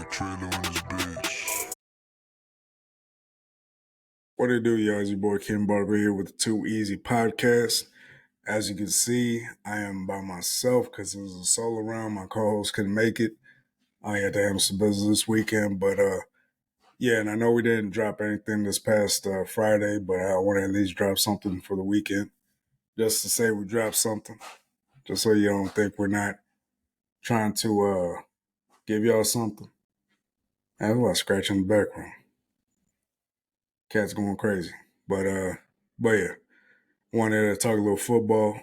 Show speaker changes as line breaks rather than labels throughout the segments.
trailer on this bitch.
What it do, y'all? It's your boy King Barco here with the Too Easy Podcast. As you can see, I am by myself because it was a solo round. My co-host couldn't make it. I had to handle some business this weekend, but yeah, and I know we didn't drop anything this past Friday, but I want to at least drop something for the weekend, just to say we dropped something, just so you don't think we're not trying to give y'all something. I was scratching in the background. Cat's going crazy, but yeah. Wanted to talk a little football,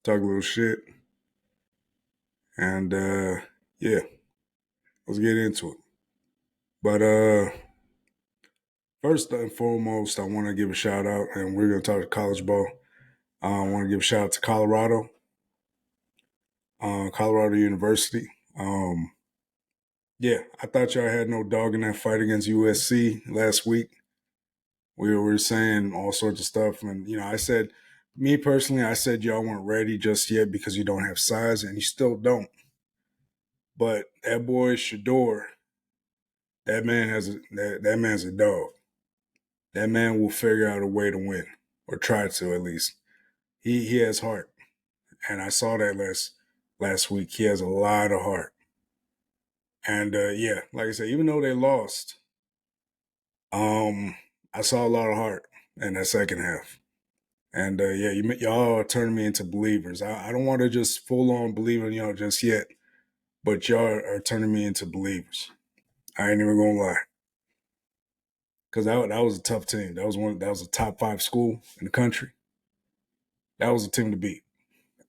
talk a little shit, and yeah, let's get into it. But first and foremost, I want to give a shout out, and we're going to talk college ball. I want to give a shout out to Colorado University. Yeah, I thought y'all had no dog in that fight against USC last week. We were saying all sorts of stuff, and I said, me personally, I said y'all weren't ready just yet because you don't have size, and you still don't. But that boy Shador, that man's a dog. That man will figure out a way to win, or try to at least. He has heart, and I saw that last week. He has a lot of heart, and yeah, like I said, even though they lost, I saw a lot of heart in that second half. And yeah, y'all are turning me into believers. I don't want to just full on believe in y'all just yet, but y'all are turning me into believers. I ain't even gonna lie. Because that was a tough team. That was a top 5 school in the country. That was a team to beat,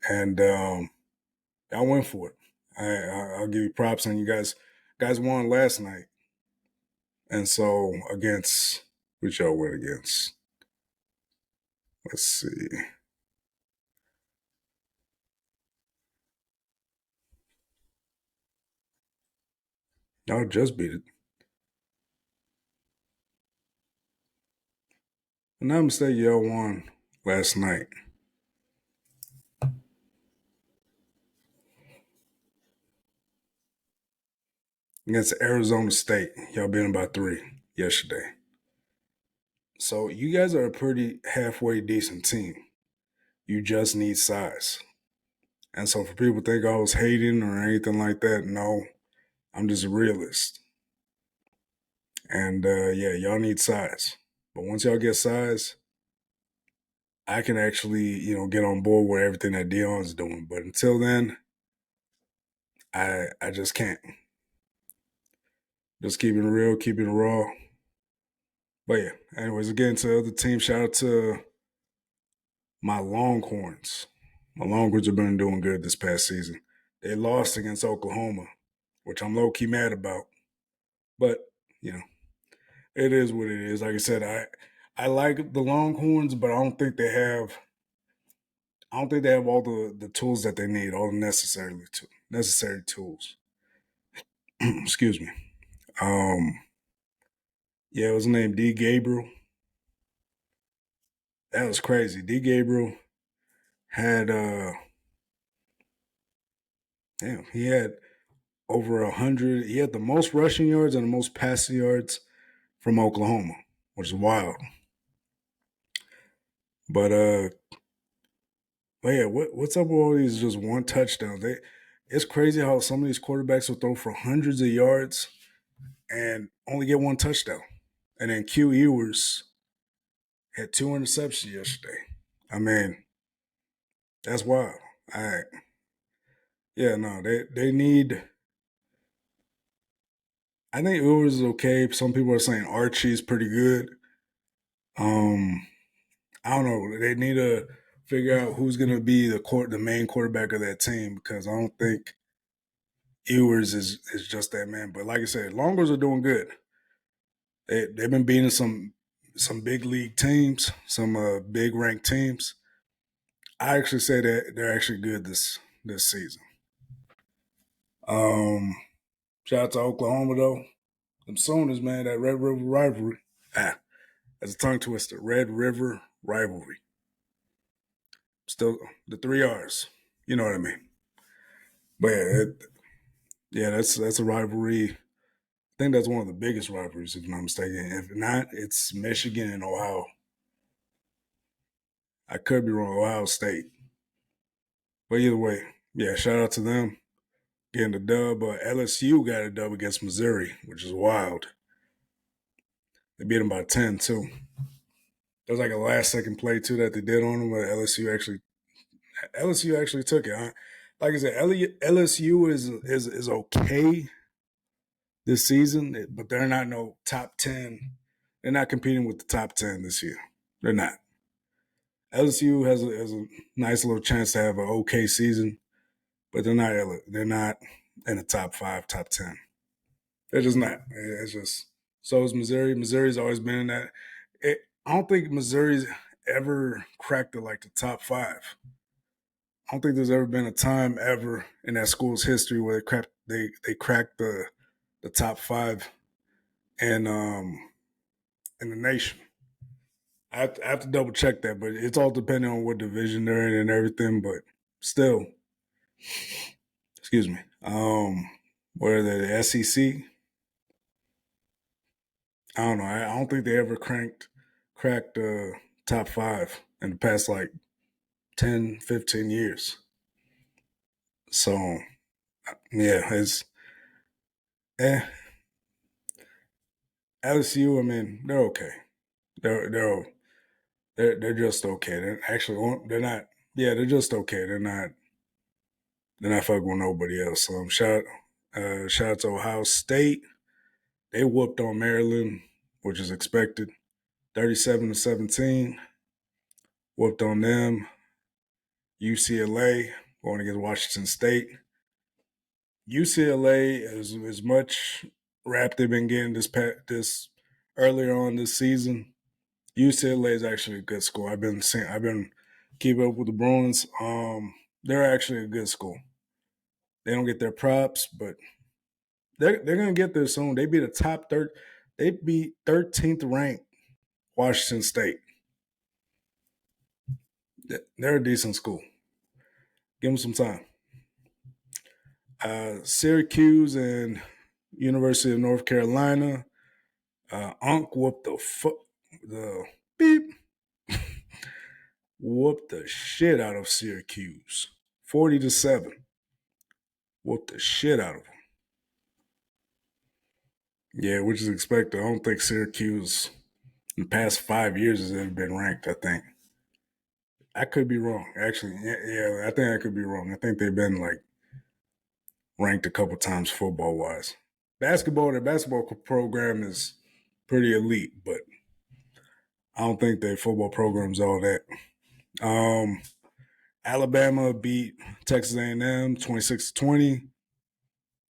and I went for it. I'll give you props on you guys. Guys won last night, and so against which y'all went against. Let's see. Y'all just beat it. If I'm not mistaken, y'all won last night. Against Arizona State. Y'all beat them by 3 yesterday. So you guys are a pretty halfway decent team. You just need size. And so for people to think I was hating or anything like that, no, I'm just a realist. And yeah, y'all need size. But once y'all get size, I can actually, get on board with everything that D.O.R is doing. But until then, I just can't. Just keeping it real, keeping it raw. But yeah, anyways, again, to the other team, shout out to my Longhorns. My Longhorns have been doing good this past season. They lost against Oklahoma, which I'm low-key mad about. But, it is what it is. Like I said, I like the Longhorns, but I don't think they have all the tools that they need, all the necessary tools. Excuse me. Yeah, it was named D. Gabriel. That was crazy. D. Gabriel had he had over 100. He had the most rushing yards and the most passing yards from Oklahoma, which is wild. But yeah, what's up with all these just one touchdowns? It's crazy how some of these quarterbacks will throw for hundreds of yards and only get one touchdown. And then Q Ewers had 2 interceptions yesterday. I mean, that's wild. Yeah, no, they need. I think Ewers is okay. Some people are saying Archie's pretty good. I don't know. They need to figure out who's going to be the main quarterback of that team because I don't think Ewers is just that man. But like I said, Longhorns are doing good. They've been beating some big league teams, some big ranked teams. I actually say that they're actually good this season. Shout out to Oklahoma though. Them Sooners, man, that Red River rivalry. That's a tongue twister. Red River rivalry. Still the 3 R's. You know what I mean? But yeah, that's a rivalry think that's one of the biggest rivalries, if I'm not mistaken. If not, it's Michigan and Ohio. I could be wrong, Ohio State. But either way, yeah, shout out to them getting the dub. LSU got a dub against Missouri, which is wild. They beat them by 10 too. There was like a last second play too that they did on them, but LSU actually took it. Huh? Like I said, LSU is okay this season, but they're not no top 10. They're not competing with the top 10 this year. They're not. LSU has a nice little chance to have an okay season, but they're not. They're not in the top 5, top 10. They're just not. It's just so is Missouri. Missouri's always been in that. I don't think Missouri's ever cracked like the top 5. I don't think there's ever been a time ever in that school's history where they cracked the top 5 and in the nation. I have to double check that, but it's all depending on what division they're in and everything. But still, excuse me. What are they? The SEC? I don't know. I don't think they ever cracked top 5 in the past like 10, 15 years. So yeah, it's LSU. I mean, they're okay. They're just okay. They're not. Yeah, they're just okay. They're not fucking with nobody else. So shout out to Ohio State. They whooped on Maryland, which is expected. 37-17. Whooped on them. UCLA going against Washington State. UCLA, as much rap they've been getting this earlier on this season, UCLA is actually a good school. I've been keeping up with the Bruins. They're actually a good school. They don't get their props, but they're gonna get there soon. They beat a top third. They beat 13th ranked Washington State. They're a decent school. Give them some time. Syracuse and University of North Carolina. Unc whooped the beep whooped the shit out of Syracuse, 40-7. Whooped the shit out of them. Yeah, which is expected. I don't think Syracuse in the past 5 years has ever been ranked. I think I could be wrong. Actually, yeah, I think I could be wrong. I think they've been like ranked a couple times football wise. Their basketball program is pretty elite, but I don't think their football program's all that. Alabama beat Texas A&M 26-20.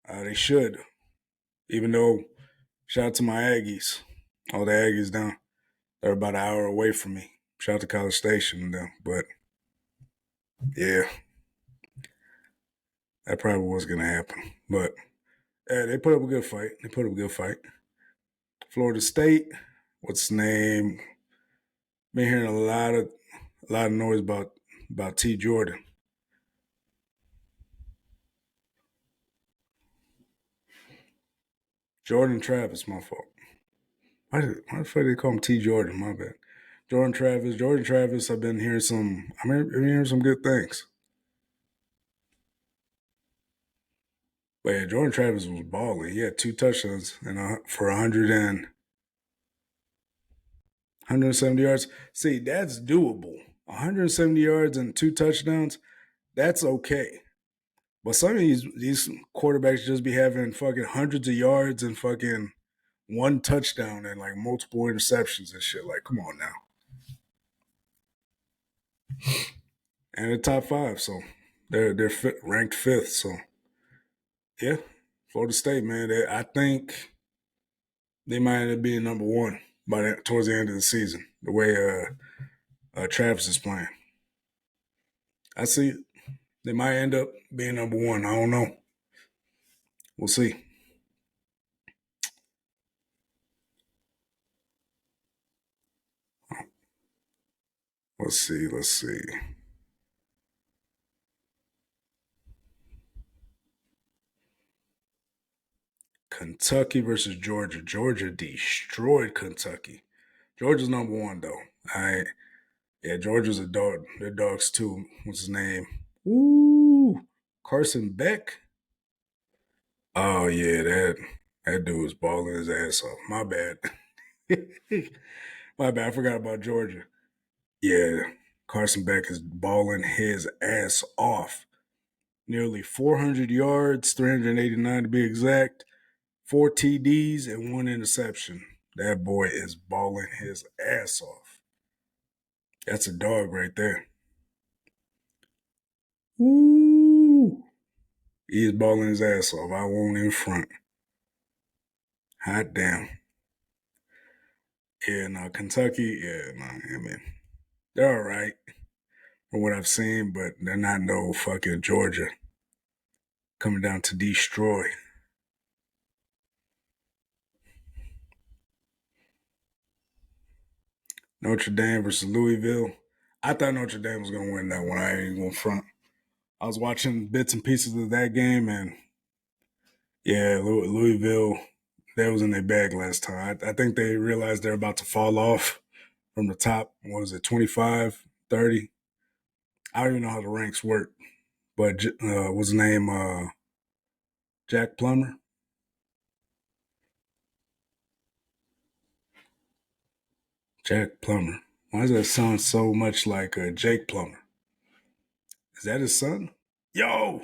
They should, even though shout out to my Aggies, all the Aggies down. They're about an hour away from me. Shout out to College Station and them, but yeah, that probably was gonna happen. But yeah, they put up a good fight. Florida State, what's the name? Been hearing a lot of noise about T. Jordan. Jordan Travis, my fault. Why the fuck they call him T. Jordan? My bad. Jordan Travis. I've been hearing I've been hearing some good things. But yeah, Jordan Travis was balling. He had 2 touchdowns and for 170 yards. See, that's doable. 170 yards and 2 touchdowns, that's okay. But some of these quarterbacks just be having fucking hundreds of yards and fucking 1 touchdown and like multiple interceptions and shit. Like, come on now. And the top 5, so they're ranked 5th. So yeah, Florida State, man. I think they might end up being number 1 towards the end of the season. The way Travis is playing, I see it. They might end up being number 1. I don't know. We'll see. Let's see. Kentucky versus Georgia. Georgia destroyed Kentucky. Georgia's number one though. Yeah, Georgia's a dog. They're dogs too. What's his name? Ooh, Carson Beck. Oh yeah, that dude was balling his ass off. My bad. My bad. I forgot about Georgia. Yeah, Carson Beck is balling his ass off. Nearly 400 yards, 389 to be exact, 4 TDs, and 1 interception. That boy is balling his ass off. That's a dog right there. Ooh. He's balling his ass off. I won't in front. Hot damn. Yeah, no, Kentucky, yeah, no, I mean, they're all right from what I've seen, but they're not no fucking Georgia coming down to destroy. Notre Dame versus Louisville. I thought Notre Dame was going to win that one. I ain't going to front. I was watching bits and pieces of that game, and yeah, Louisville, that was in their bag last time. I think they realized they're about to fall off from the top. What was it, 25, 30? I don't even know how the ranks work, but what's his name? Jack Plummer. Jack Plummer. Why does that sound so much like Jake Plummer? Is that his son? Yo,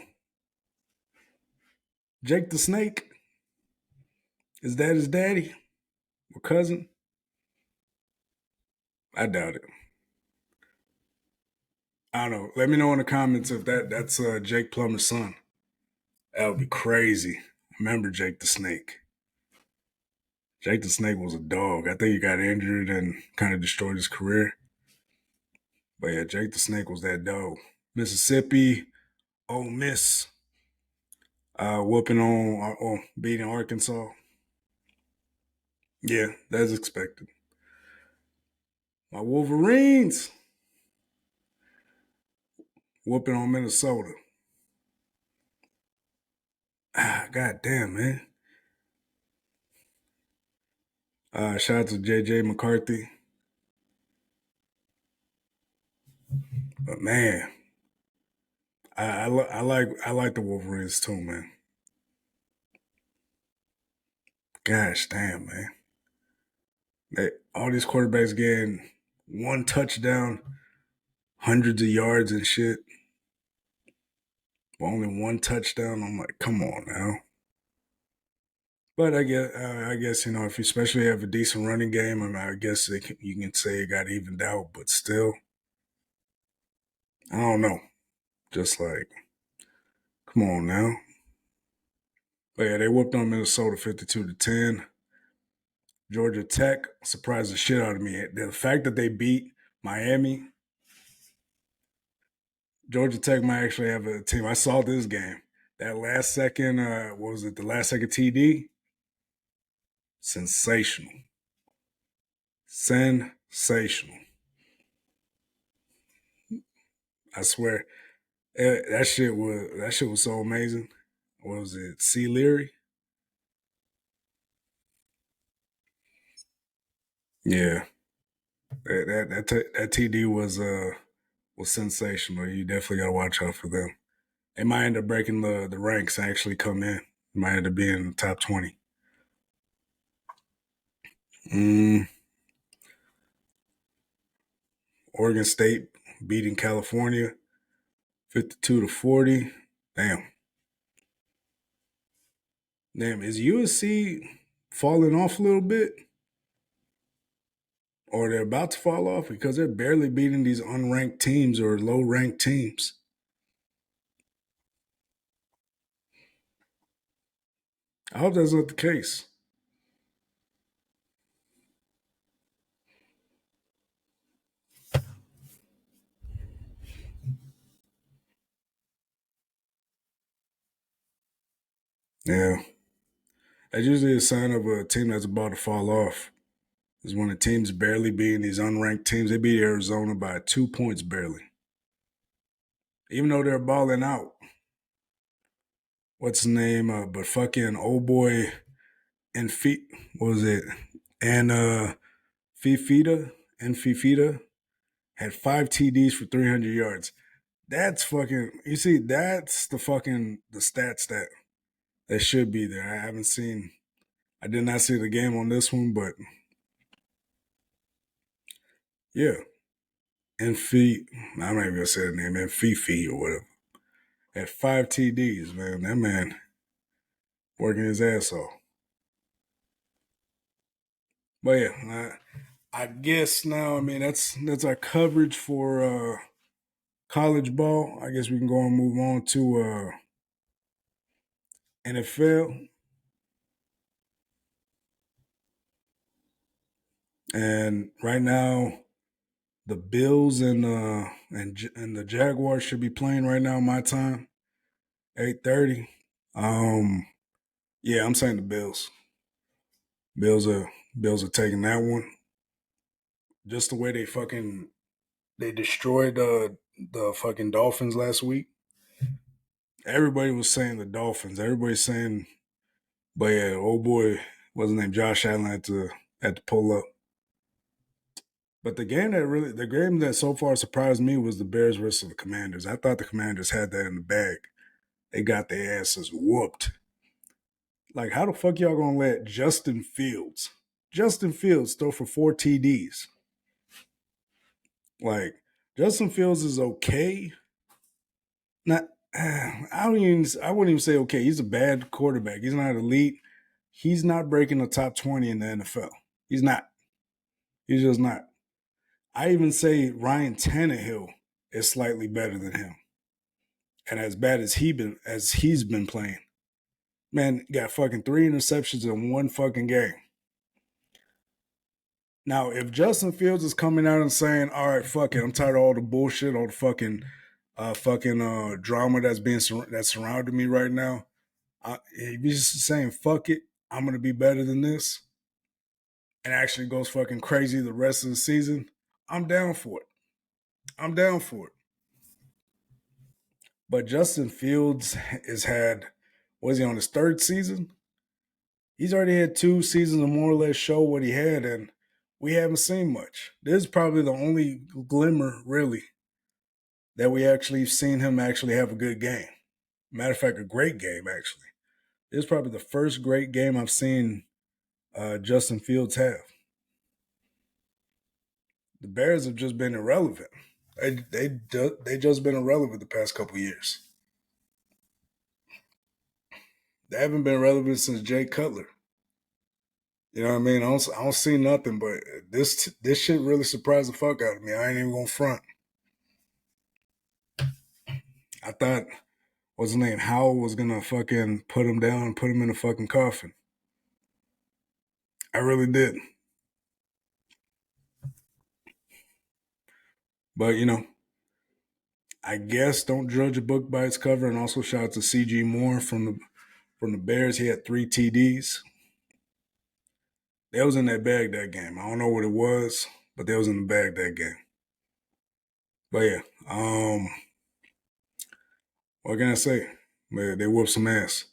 Jake the Snake. Is that his daddy or cousin? I doubt it. I don't know. Let me know in the comments if that's Jake Plummer's son. That would be crazy. Remember Jake the Snake. Jake the Snake was a dog. I think he got injured and kind of destroyed his career. But yeah, Jake the Snake was that dog. Mississippi, Ole Miss, whooping on beating Arkansas. Yeah, that's expected. My Wolverines whooping on Minnesota. God damn, man. Shout out to JJ McCarthy. But man, I like the Wolverines too, man. Gosh damn, man. All these quarterbacks getting one touchdown, hundreds of yards and shit. But only one touchdown. I'm like, come on now. But I guess if you especially have a decent running game, I mean, I guess you can say it got evened out. But still, I don't know. Just like, come on now. But yeah, they whooped on Minnesota 52-10. Georgia Tech surprised the shit out of me. The fact that they beat Miami, Georgia Tech might actually have a team. I saw this game. That last second, what was it? The last second TD? Sensational. Sensational. I swear. That shit was so amazing. What was it? C. Leary? Yeah. That TD was sensational. You definitely gotta watch out for them. They might end up breaking the ranks and actually come in. Might end up being in the top 20. Mm, Oregon State beating California 52-40. Damn. Damn, is USC falling off a little bit? Or they're about to fall off because they're barely beating these unranked teams or low ranked teams. I hope that's not the case. Yeah. That's usually a sign of a team that's about to fall off. Is when a team's barely beating these unranked teams. They beat Arizona by 2 points barely. Even though they're balling out. What's his name? But fucking old boy and what was it? And Fifita and Fifita had 5 TDs for 300 yards. That's fucking. You see, that's the stats that should be there. I haven't seen. I did not see the game on this one, but yeah. And I'm not even gonna say the name. And Fifi or whatever. At 5 TDs, man. That man working his ass off. But yeah, I guess now. I mean, that's our coverage for college ball. I guess we can go and move on to NFL. And right now, the Bills and the Jaguars should be playing right now. My time, 8:30. Yeah, I'm saying the Bills. Bills are taking that one. Just the way they destroyed the fucking Dolphins last week. Everybody was saying the Dolphins. Everybody's saying, but yeah, old boy, what's his name? Josh Allen had to pull up. But the game that so far surprised me was the Bears versus the Commanders. I thought the Commanders had that in the bag. They got their asses whooped. Like, how the fuck y'all gonna let Justin Fields throw for 4 TDs? Like, Justin Fields is okay. Not, I wouldn't even say okay. He's a bad quarterback. He's not elite. He's not breaking the top 20 in the NFL. He's not. He's just not. I even say Ryan Tannehill is slightly better than him. And as bad as he's been playing. Man, got fucking 3 interceptions in one fucking game. Now, if Justin Fields is coming out and saying, "All right, fuck it, I'm tired of all the bullshit, all the fucking drama that's surrounding me right now," if he's just saying, "Fuck it, I'm gonna be better than this," and actually goes fucking crazy the rest of the season, I'm down for it. I'm down for it. But Justin Fields has had, was he on his 3rd season? He's already had 2 seasons to more or less show what he had, and we haven't seen much. This is probably the only glimmer, really, that we actually seen him actually have a good game. Matter of fact, a great game, actually. This is probably the first great game I've seen Justin Fields have. The Bears have just been irrelevant. They just been irrelevant the past couple years. They haven't been relevant since Jay Cutler. You know what I mean? I don't see nothing, but this shit really surprised the fuck out of me. I ain't even gonna front. I thought, what's his name, Howell was gonna fucking put him down, put him in a fucking coffin. I really did. But I guess don't judge a book by its cover. And also shout out to CG Moore from the Bears. He had 3 TDs. They was in that bag that game. I don't know what it was, but they was in the bag that game. But yeah, what can I say? They whooped some ass.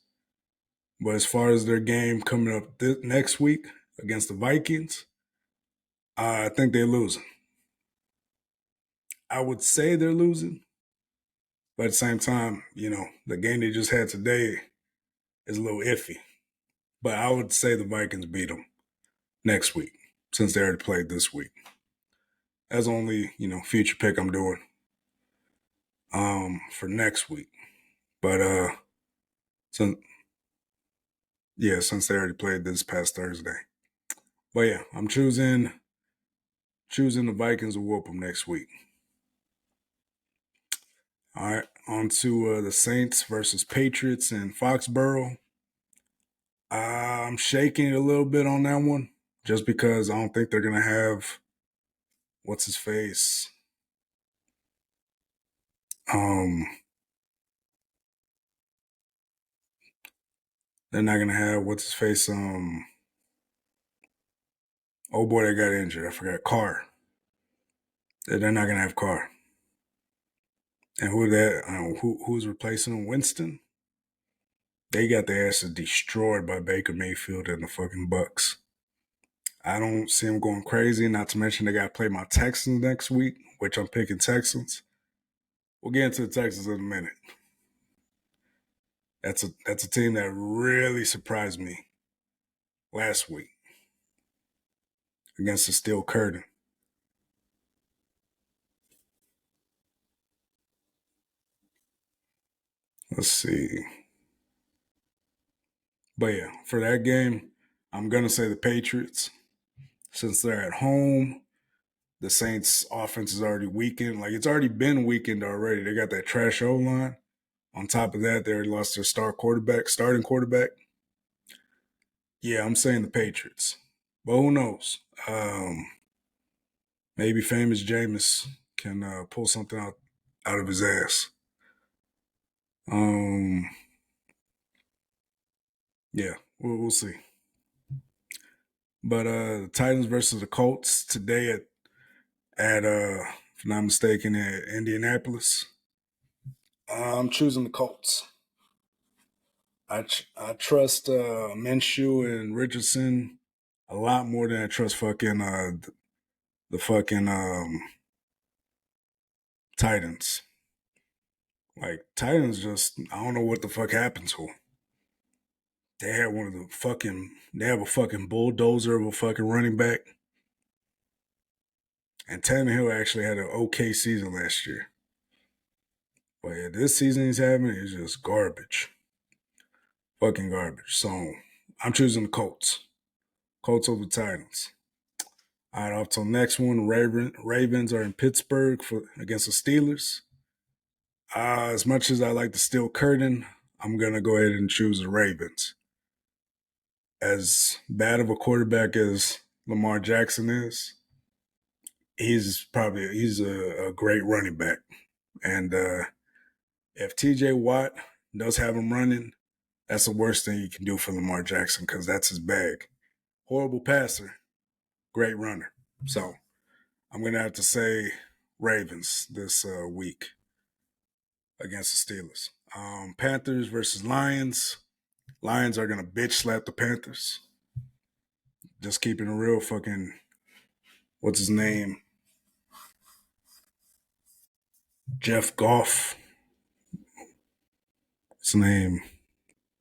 But as far as their game coming up next week against the Vikings, I think they're losing. I would say they're losing, but at the same time, the game they just had today is a little iffy. But I would say the Vikings beat them next week since they already played this week. That's only, future pick I'm doing for next week. But since they already played this past Thursday. But yeah, I'm choosing the Vikings to whoop them next week. All right, on to the Saints versus Patriots in Foxborough. I'm shaking a little bit on that one just because I don't think they're going to have what's his face. They're not going to have what's his face. Oh boy, that got injured. I forgot. Carr. They're not going to have Carr. And who's replacing him? Winston? They got their asses destroyed by Baker Mayfield and the fucking Bucks. I don't see them going crazy. Not to mention they got to play my Texans next week, which I'm picking Texans. We'll get into the Texans in a minute. That's a team that really surprised me last week against the Steel Curtain. Let's see. But yeah, for that game, I'm going to say the Patriots. Since they're at home, the Saints' offense is already weakened. Like, it's already been weakened already. They got that trash O-line. On top of that, they already lost their starting quarterback. Yeah, I'm saying the Patriots. But who knows? Maybe famous Jameis can pull something out of his ass. Yeah, we'll see. But the Titans versus the Colts today if I'm not mistaken, at Indianapolis. I'm choosing the Colts. I trust Minshew and Richardson a lot more than I trust fucking the fucking Titans. Like, Titans just, I don't know what the fuck happened to them. They had they have a fucking bulldozer of a fucking running back. And Tannehill actually had an okay season last year. But yeah, this season he's having is just garbage. Fucking garbage. So I'm choosing the Colts. Colts over Titans. All right, off to the next one. Ravens are in Pittsburgh against the Steelers. As much as I like the Steel Curtain, I'm going to go ahead and choose the Ravens. As bad of a quarterback as Lamar Jackson is, he's a great running back. And if TJ Watt does have him running, that's the worst thing you can do for Lamar Jackson because that's his bag. Horrible passer, great runner. So I'm going to have to say Ravens this week against the Steelers. Panthers versus Lions. Lions are going to bitch slap the Panthers. Just keeping it real. Fucking, what's his name? Jeff Goff. His name.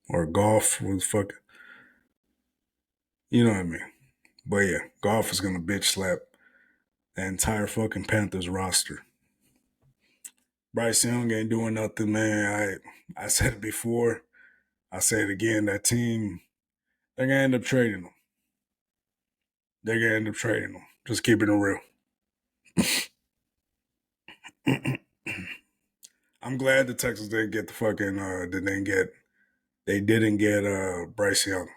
Or Goff was fucking. You know what I mean. But yeah, Goff is going to bitch slap the entire fucking Panthers roster. Bryce Young ain't doing nothing, man. I said it before. I say it again. That team, they're going to end up trading them. They're going to end up trading them. Just keeping it real. I'm glad the Texans didn't get the fucking, they didn't get Bryce Young.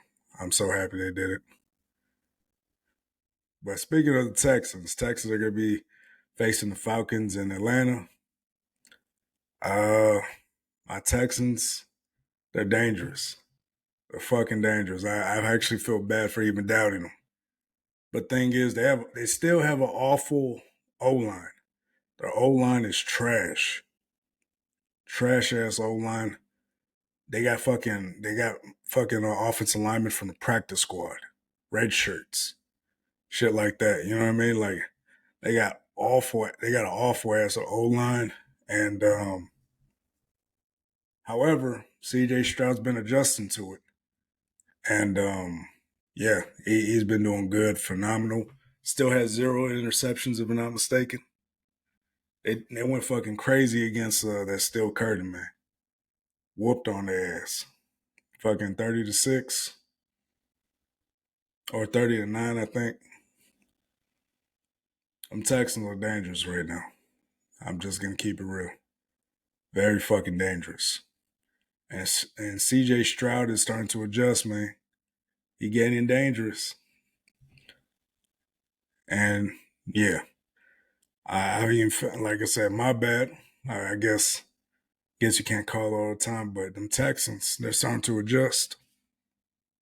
I'm so happy they did it. But speaking of the Texans are going to be facing the Falcons in Atlanta. My Texans, they're dangerous. They're fucking dangerous. I actually feel bad for even doubting them. But thing is, they still have an awful O-line. Their O-line is trash. Trash ass O-line. They got fucking offensive linemen from the practice squad. Red shirts. Shit like that. You know what I mean? Like, they got an awful ass O-line. And however, CJ Stroud's been adjusting to it. And yeah, he's been doing good, phenomenal. Still has 0 interceptions, if I'm not mistaken. They went fucking crazy against that Steel Curtain, man. Whooped on their ass. Fucking 30-6 or 30-9, I think. I'm Texans are dangerous right now. I'm just gonna keep it real. Very fucking dangerous. And CJ Stroud is starting to adjust, man. He getting dangerous. And yeah, I mean, like I said, my bad. I guess you can't call all the time, but them Texans, they're starting to adjust.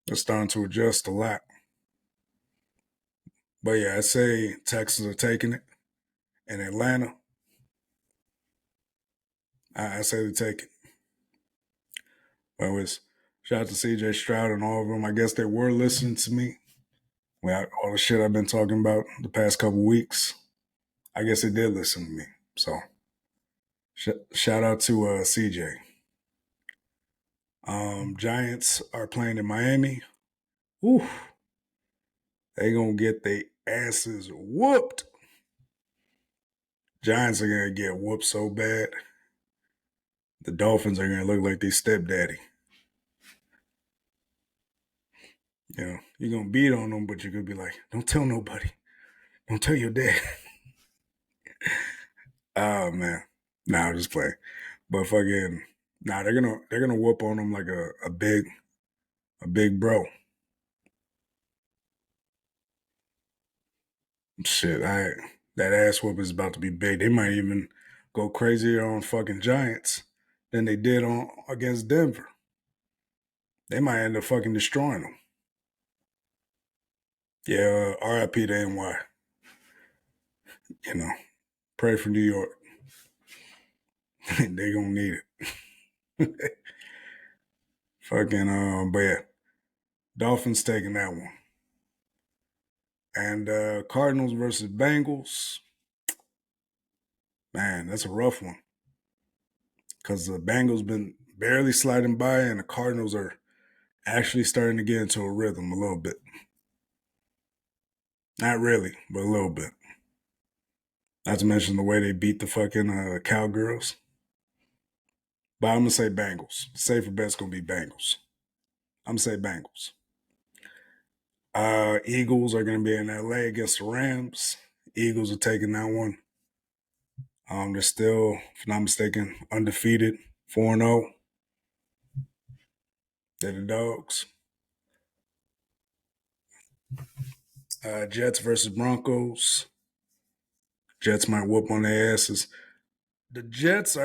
They're starting to adjust a lot. But yeah, I say Texans are taking it. And Atlanta, I say they take it. But it's Shout out to CJ Stroud and all of them. I guess they were listening to me. Well, all the shit I've been talking about the past couple weeks. I guess they did listen to me. So shout out to CJ. Giants are playing in Miami. Whew. They gonna get their asses whooped. Giants are gonna get whooped so bad. The Dolphins are gonna look like their stepdaddy. You know, you're gonna beat on them, but you're gonna be like, don't tell nobody. Don't tell your dad. Oh man. Nah, I'm just playing. But fucking they're gonna whoop on them like a big bro. Shit, that ass whoop is about to be big. They might even go crazier on fucking Giants than they did on against Denver. They might end up fucking destroying them. Yeah, RIP to NY. You know, pray for New York. They gonna need it. Fucking but yeah, Dolphins taking that one. And Cardinals versus Bengals. Man, that's a rough one. Because the Bengals been barely sliding by, and the Cardinals are actually starting to get into a rhythm a little bit. Not really, but a little bit. Not to mention the way they beat the fucking Cowgirls. But I'm going to say Bengals. Safer bet's going to be Bengals. I'm going to say Bengals. Eagles are going to be in LA against the Rams. Eagles are taking that one. They're still, if not mistaken, undefeated, 4-0. They're the dogs. Jets versus Broncos. Jets might whoop on their asses. The Jets they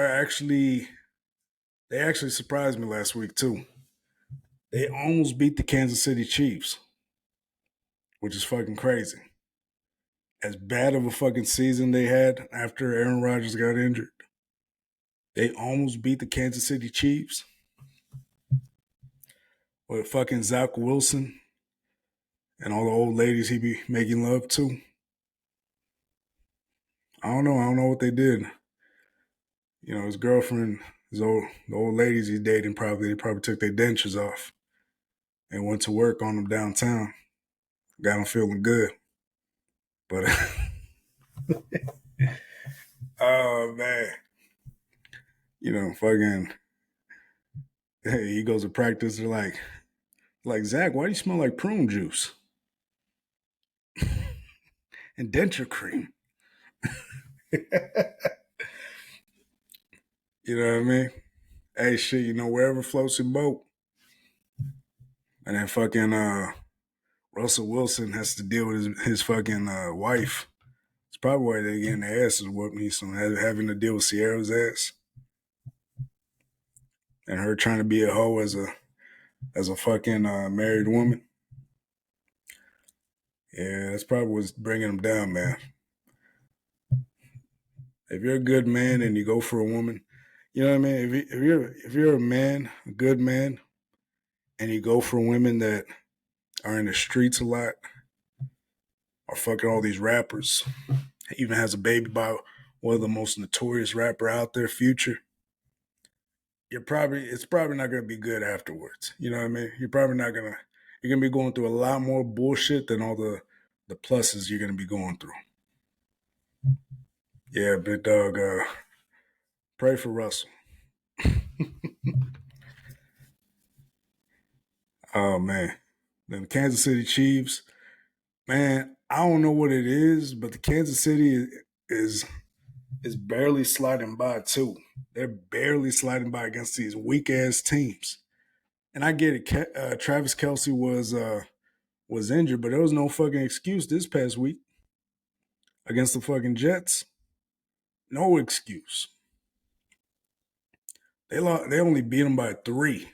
actually surprised me last week too. They almost beat the Kansas City Chiefs, which is fucking crazy. As bad of a fucking season they had after Aaron Rodgers got injured, they almost beat the Kansas City Chiefs with fucking Zach Wilson and all the old ladies he be making love to. I don't know what they did. You know, his girlfriend, the old ladies he's dating they probably took their dentures off and went to work on them downtown. Got them feeling good. But oh man. You know, fucking he goes to practice, they're like Zach, why do you smell like prune juice? And denture cream. You know what I mean? Hey shit, you know, wherever floats your boat. And then fucking Russell Wilson has to deal with his fucking wife. It's probably why they're getting their asses whooped. He's having to deal with Sierra's ass. And her trying to be a hoe as a fucking married woman. Yeah, that's probably what's bringing him down, man. If you're a good man and you go for a woman, you know what I mean? If you're a man, a good man, and you go for women that are in the streets a lot, or fucking all these rappers, even has a baby by one of the most notorious rapper out there, Future, it's probably not gonna be good afterwards. You know what I mean? You're gonna be going through a lot more bullshit than all the pluses you're gonna be going through. Yeah, big dog, pray for Russell. Oh man. Then the Kansas City Chiefs, man, I don't know what it is, but the Kansas City is barely sliding by too. They're barely sliding by against these weak ass teams. And I get it. Travis Kelce was injured, but there was no fucking excuse this past week against the fucking Jets. No excuse. They only beat them by 3.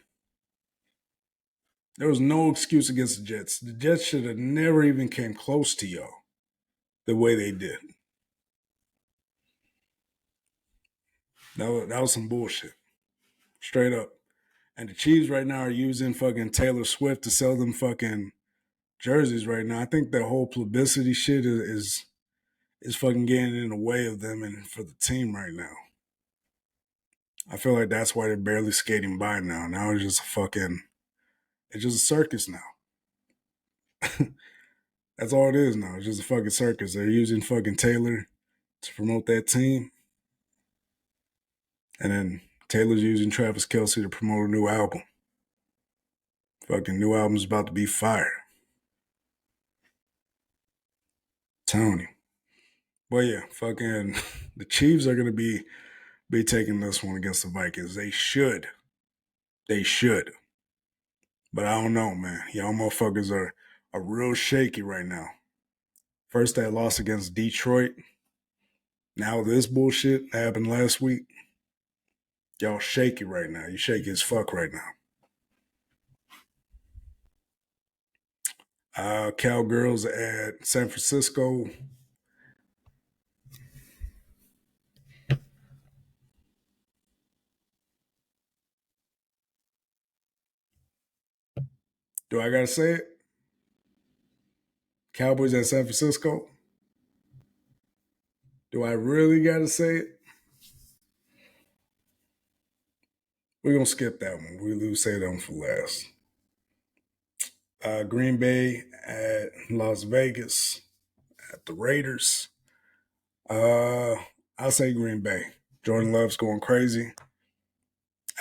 There was no excuse against the Jets. The Jets should have never even came close to y'all the way they did. That was some bullshit. Straight up. And the Chiefs right now are using fucking Taylor Swift to sell them fucking jerseys right now. I think that whole publicity shit is fucking getting in the way of them and for the team right now. I feel like that's why they're barely skating by now. Now it's just it's just a circus now. That's all it is now. It's just a fucking circus. They're using fucking Taylor to promote that team. And then Taylor's using Travis Kelce to promote a new album. Fucking new album's about to be fire. Telling you. But yeah, fucking the Chiefs are gonna be taking this one against the Vikings. They should. They should. But I don't know, man. Y'all motherfuckers are real shaky right now. First that loss against Detroit. Now this bullshit that happened last week. Y'all shaky right now. You shaky as fuck right now. Cowgirls at San Francisco. Do I gotta say it? Cowboys at San Francisco? Do I really gotta say it? We're gonna skip that one. We'll save that one for last. Green Bay at Las Vegas at the Raiders. I'll say Green Bay. Jordan Love's going crazy.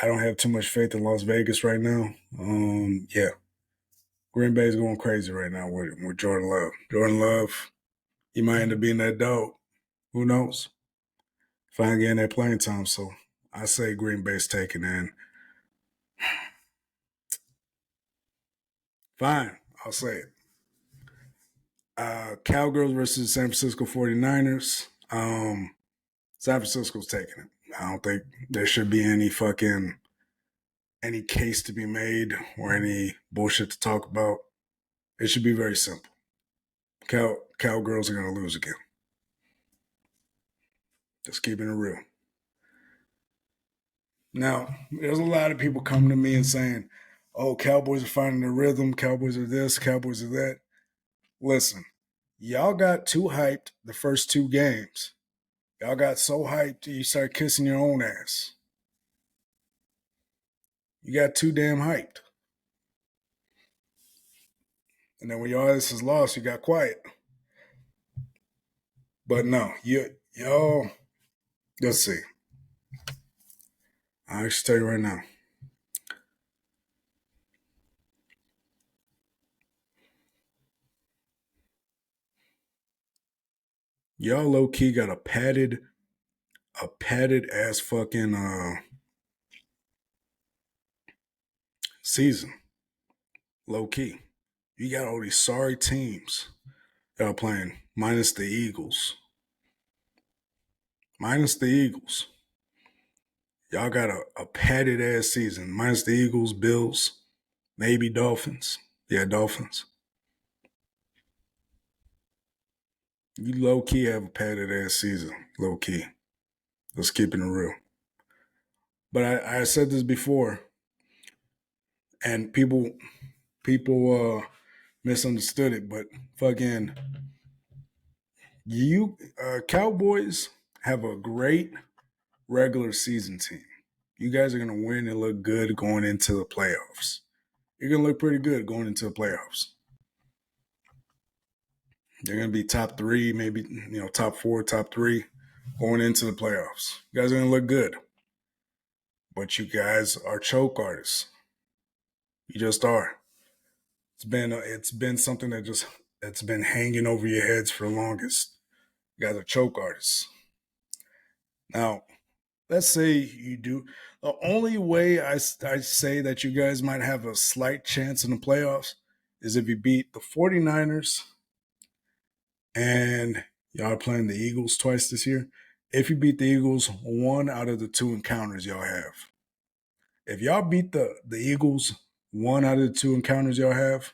I don't have too much faith in Las Vegas right now. Yeah. Green Bay's going crazy right now with Jordan Love. Jordan Love, he might end up being that dog. Who knows? Finally getting that playing time. So I say Green Bay's taking in. Fine, I'll say it. Cowgirls versus San Francisco 49ers. San Francisco's taking it. I don't think there should be any case to be made or any bullshit to talk about. It should be very simple. Cowgirls are going to lose again. Just keeping it real. Now, there's a lot of people coming to me and saying, oh, Cowboys are finding their rhythm. Cowboys are this. Cowboys are that. Listen, y'all got too hyped the first two games. Y'all got so hyped you start kissing your own ass. You got too damn hyped. And then when your ass is lost, you got quiet. But no, y'all, let's see. I'll just tell you right now. Y'all low key got a padded ass fucking season. Low key. You got all these sorry teams y'all playing, minus the Eagles. Minus the Eagles. Y'all got a padded ass season. Minus the Eagles, Bills, maybe Dolphins. Yeah, Dolphins. You low key have a padded ass season. Low key. Just keeping it real. But I said this before, and people misunderstood it. But fucking you Cowboys have a great regular season team. You guys are gonna win and look good going into the playoffs. You're gonna look pretty good going into the playoffs. They're gonna be top three, maybe top four, top three, going into the playoffs. You guys are gonna look good. But you guys are choke artists. You just are. It's been something that's been hanging over your heads for the longest. You guys are choke artists. Now, let's say you do. The only way I say that you guys might have a slight chance in the playoffs is if you beat the 49ers and y'all are playing the Eagles twice this year. If you beat the Eagles one out of the two encounters y'all have. If y'all beat the Eagles one out of the two encounters y'all have,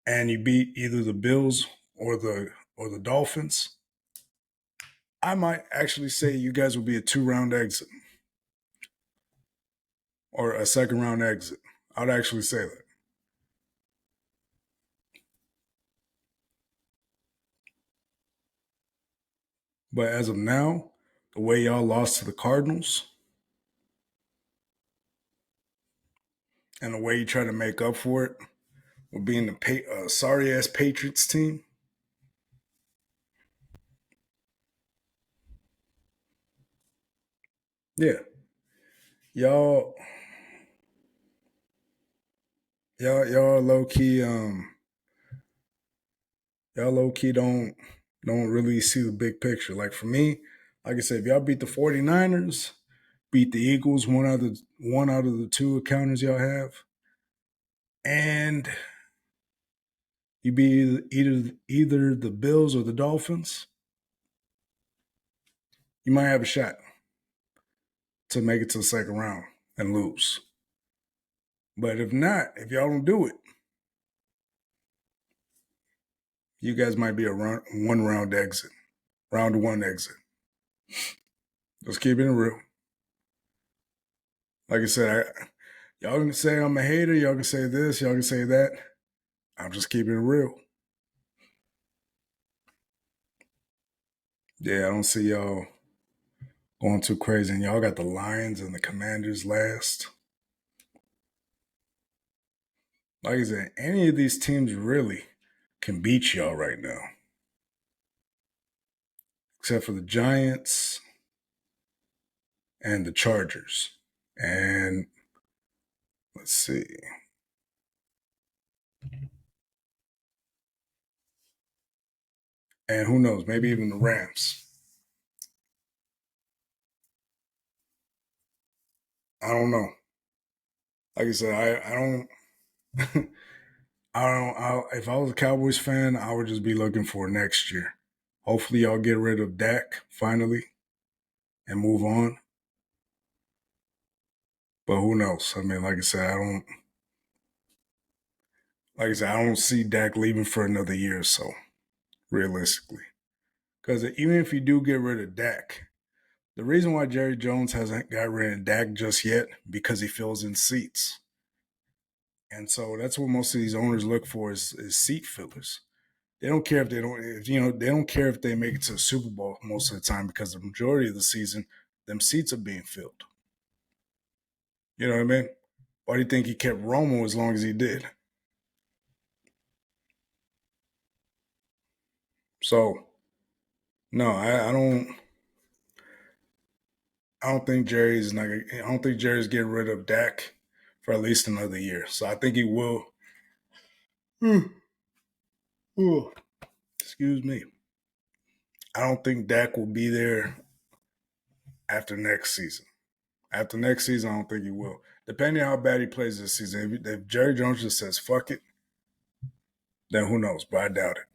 and you beat either the Bills or the Dolphins, I might actually say you guys will be a 2-round exit. or a second round exit. I'd actually say that. But as of now, the way y'all lost to the Cardinals and the way you try to make up for it with being the sorry ass Patriots team, yeah, y'all, y'all low key, y'all low key don't really see the big picture. Like for me, like I said, if y'all beat the 49ers, beat the Eagles, one out of the two encounters y'all have, and you beat either the Bills or the Dolphins, you might have a shot to make it to the second round and lose. But if not, if y'all don't do it, you guys might be a one round exit, round one exit. Let's keep it real. Like I said, y'all can say I'm a hater, y'all can say this, y'all can say that. I'm just keeping it real. Yeah, I don't see y'all going too crazy. And y'all got the Lions and the Commanders last. Like I said, any of these teams really can beat y'all right now. Except for the Giants and the Chargers. And let's see. And who knows, maybe even the Rams. I don't know. Like I said, I don't if I was a Cowboys fan, I would just be looking for next year. Hopefully y'all get rid of Dak finally and move on. But who knows? I mean, like I said, I don't see Dak leaving for another year or so, realistically. Because even if you do get rid of Dak, the reason why Jerry Jones hasn't got rid of Dak just yet, because he fills in seats. And so that's what most of these owners look for is seat fillers. They don't care if they don't care if they make it to the Super Bowl most of the time because the majority of the season, them seats are being filled. You know what I mean? Why do you think he kept Romo as long as he did? So no, I don't think Jerry's not. I don't think Jerry's getting rid of Dak for at least another year. So I think he will. Excuse me. I don't think Dak will be there after next season. After next season, I don't think he will. Depending on how bad he plays this season. If Jerry Jones just says fuck it, then who knows? But I doubt it.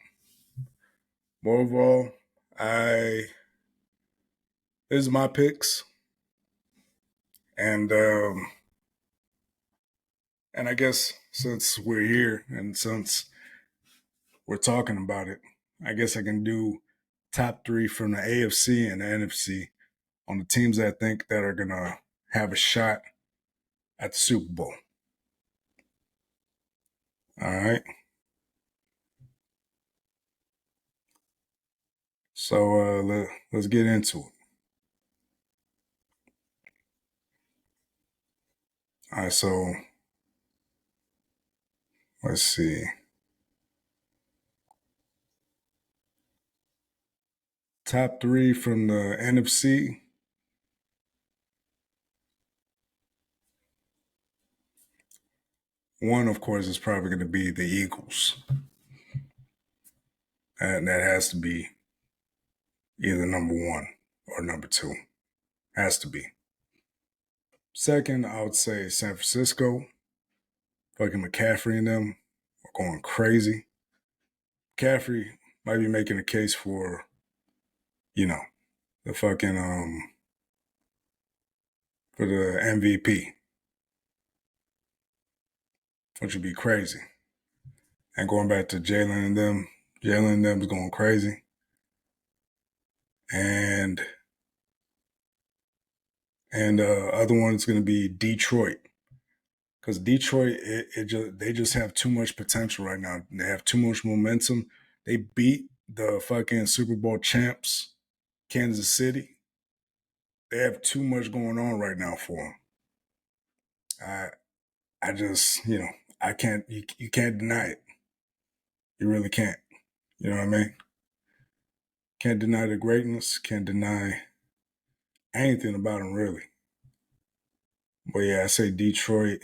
But overall, this is my picks, and I guess since we're here and since we're talking about it, I guess I can do top three from the AFC and the NFC on the teams that I think that are gonna have a shot at the Super Bowl. All right. So let's get into it. All right. So let's see. Top three from the NFC. One, of course, is probably going to be the Eagles. And that has to be either number one or number two. Has to be. Second, I would say San Francisco. Fucking McCaffrey and them are going crazy. McCaffrey might be making a case for, the fucking for the MVP, which would be crazy. And going back to Jalen and them is going crazy. And other one is going to be Detroit. because Detroit, they just have too much potential right now. They have too much momentum. They beat the fucking Super Bowl champs, Kansas City. They have too much going on right now for them. I just, I can't. You can't deny it. You really can't. You know what I mean? Can't deny the greatness. Can't deny anything about them, really. But yeah, I say Detroit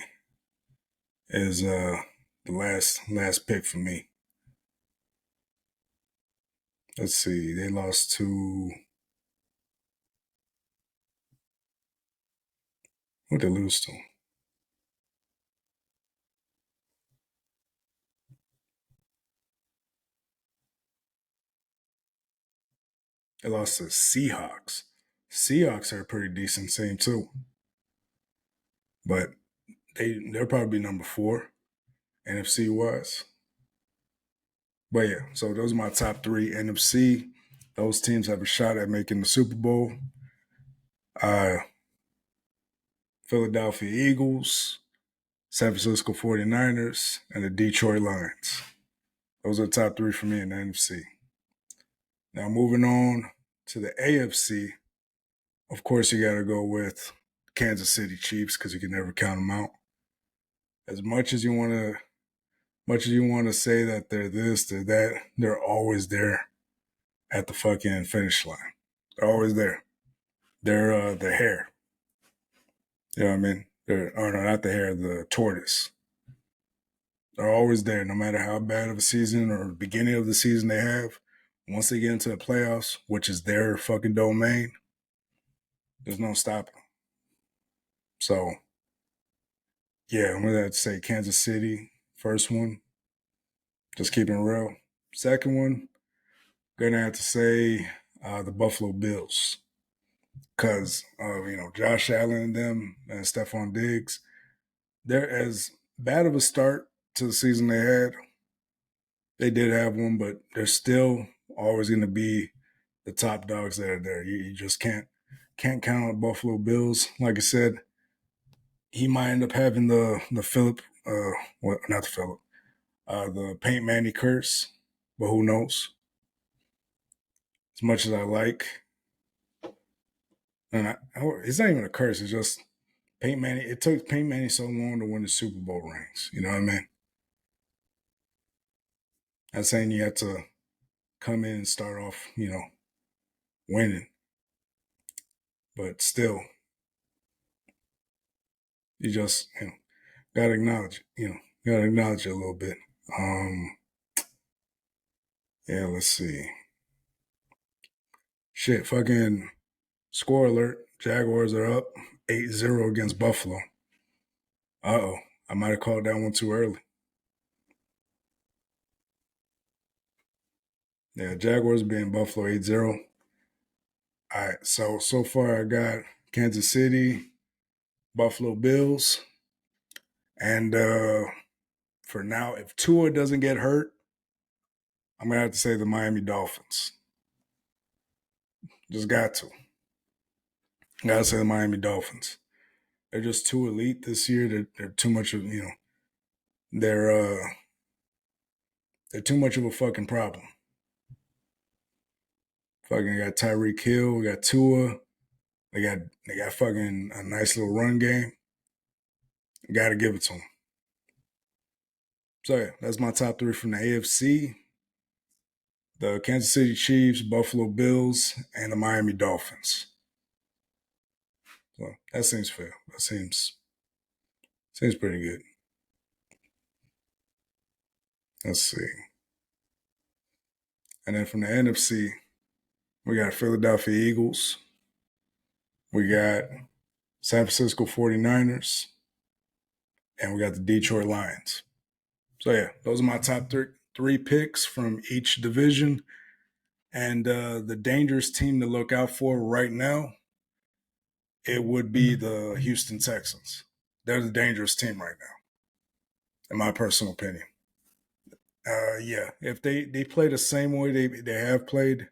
is the last pick for me. Let's see. They lost to who they lose to? They lost to Seahawks. Seahawks are a pretty decent team too, but they'll probably be number 4 NFC wise. But yeah, so those are my top 3 NFC. Those teams have a shot at making the Super Bowl. Uh, Philadelphia Eagles, San Francisco 49ers, and the Detroit Lions. Those are the top 3 for me in the NFC. Now moving on to the AFC, of course you got to go with Kansas City Chiefs because you can never count them out. As much as you want to say that they're this, they're that, they're always there at the fucking finish line. They're always there. They're the hare. You know what I mean? No, not the hare, the tortoise. They're always there, no matter how bad of a season or beginning of the season they have. Once they get into the playoffs, which is their fucking domain, there's no stopping them. So, yeah, I'm gonna have to say Kansas City, first one. Just keeping it real. Second one, gonna have to say the Buffalo Bills. Because, Josh Allen and them and Stephon Diggs, they're as bad of a start to the season they had. They did have one, but they're still always going to be the top dogs that are there. You just can't count on the Buffalo Bills. Like I said, he might end up having the Philip, not the Philip, the Paint Manny curse, but who knows? As much as I like, and it's not even a curse. It's just Paint Manny. It took Paint Manny so long to win the Super Bowl rings. You know what I mean? I'm saying you have to come in and start off, winning, but still, you just, gotta acknowledge it. Gotta acknowledge it a little bit. Yeah, let's see. Shit, fucking score alert. Jaguars are up 8-0 against Buffalo. Uh-oh. I might have called that one too early. Yeah, Jaguars being Buffalo 8-0. All right, so far I got Kansas City, Buffalo Bills, and for now, if Tua doesn't get hurt, I'm gonna have to say the Miami Dolphins. Just got to. Gotta say the Miami Dolphins. They're just too elite this year. They're too much of they're they're too much of a fucking problem. Fucking got Tyreek Hill, we got Tua, they got fucking a nice little run game. Got to give it to them. So yeah, that's my top 3 from the AFC: the Kansas City Chiefs, Buffalo Bills, and the Miami Dolphins. So that seems fair. That seems pretty good. Let's see. And then from the NFC, we got Philadelphia Eagles. We got San Francisco 49ers. And we got the Detroit Lions. So yeah, those are my top three picks from each division. And the dangerous team to look out for right now, it would be the Houston Texans. They're the dangerous team right now, in my personal opinion. Yeah, if they play the same way they have played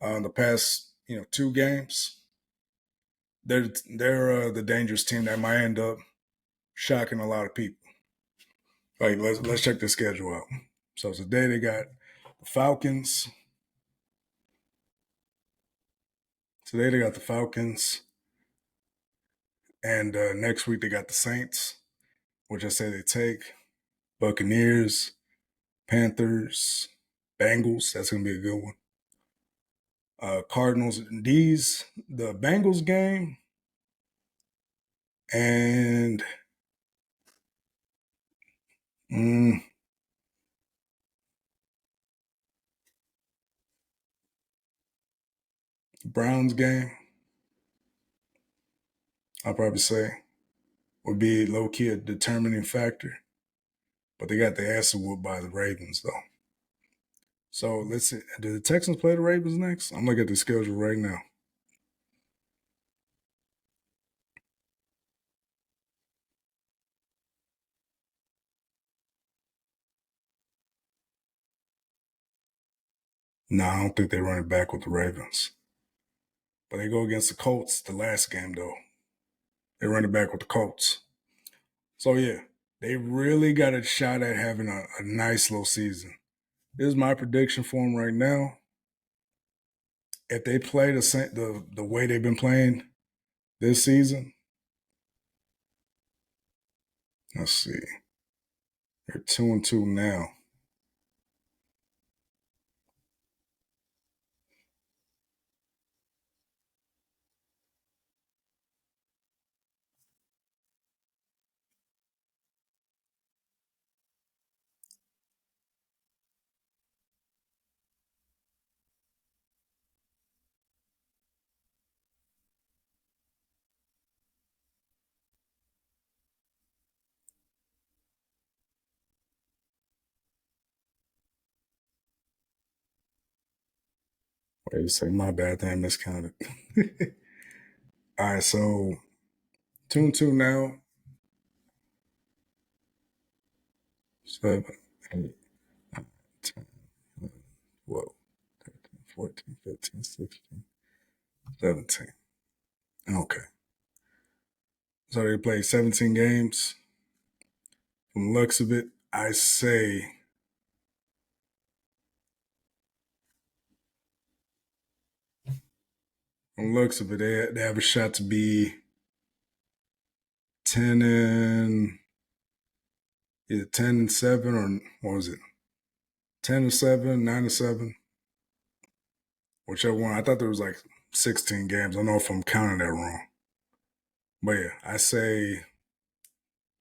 the past 2 games, they're the dangerous team that might end up shocking a lot of people. Like, let's check the schedule out. So today they got the Falcons. Today they got the Falcons. And next week they got the Saints, which I say they take. Buccaneers, Panthers, Bengals. That's going to be a good one. Cardinals, the Bengals game. And Browns game, I'll probably say, would be low-key a determining factor. But they got their ass whooped by the Ravens, though. So let's see. Do the Texans play the Ravens next? I'm looking at the schedule right now. No, I don't think they run it back with the Ravens. But they go against the Colts the last game, though. They run it back with the Colts. So, yeah, they really got a shot at having a nice little season. This is my prediction for them right now. If they play the way they've been playing this season, let's see. They're 2-2 now. Wait, you say my bad thing miscounted. All right, so 2-2 now. 7, 8, 9, 10, 11, 12, 13, 14, 15, 16, 17. Okay. So they played 17 games. From the looks of it, I say from the looks of it, they have a shot to be 10 and either 10 and 7 or what was it? 10 and 7, 9 and 7. Whichever one. I thought there was like 16 games. I don't know if I'm counting that wrong. But yeah, I say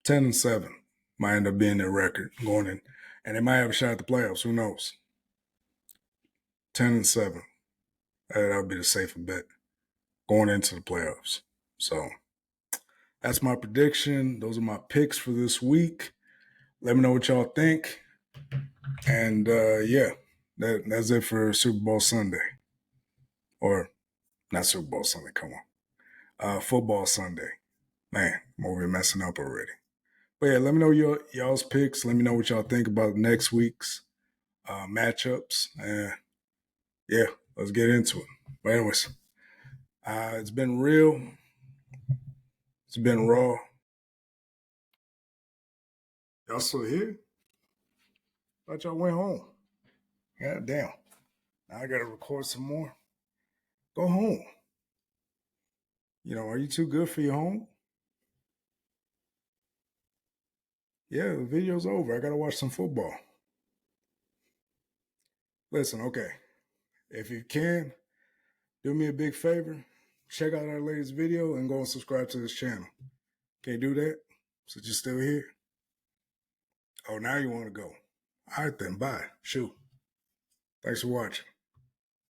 10 and 7 might end up being their record going in. And they might have a shot at the playoffs. Who knows? 10 and 7. That would be the safer bet going into the playoffs. So that's my prediction. Those are my picks for this week. Let me know what y'all think. And yeah, that's it for Super Bowl Sunday. Or not Super Bowl Sunday, come on. Football Sunday. Man, I'm over here messing up already. But yeah, let me know y'all's picks. Let me know what y'all think about next week's matchups. And yeah, let's get into it. But anyways, it's been real. It's been raw. Y'all still here? Thought y'all went home. God damn. Now I gotta record some more. Go home. Are you too good for your home? Yeah, the video's over. I gotta watch some football. Listen, okay. If you can, do me a big favor. Check out our latest video and go and subscribe to this channel. Can't do that? So you're still here? Oh, now you want to go. All right then, bye. Shoot. Thanks for watching.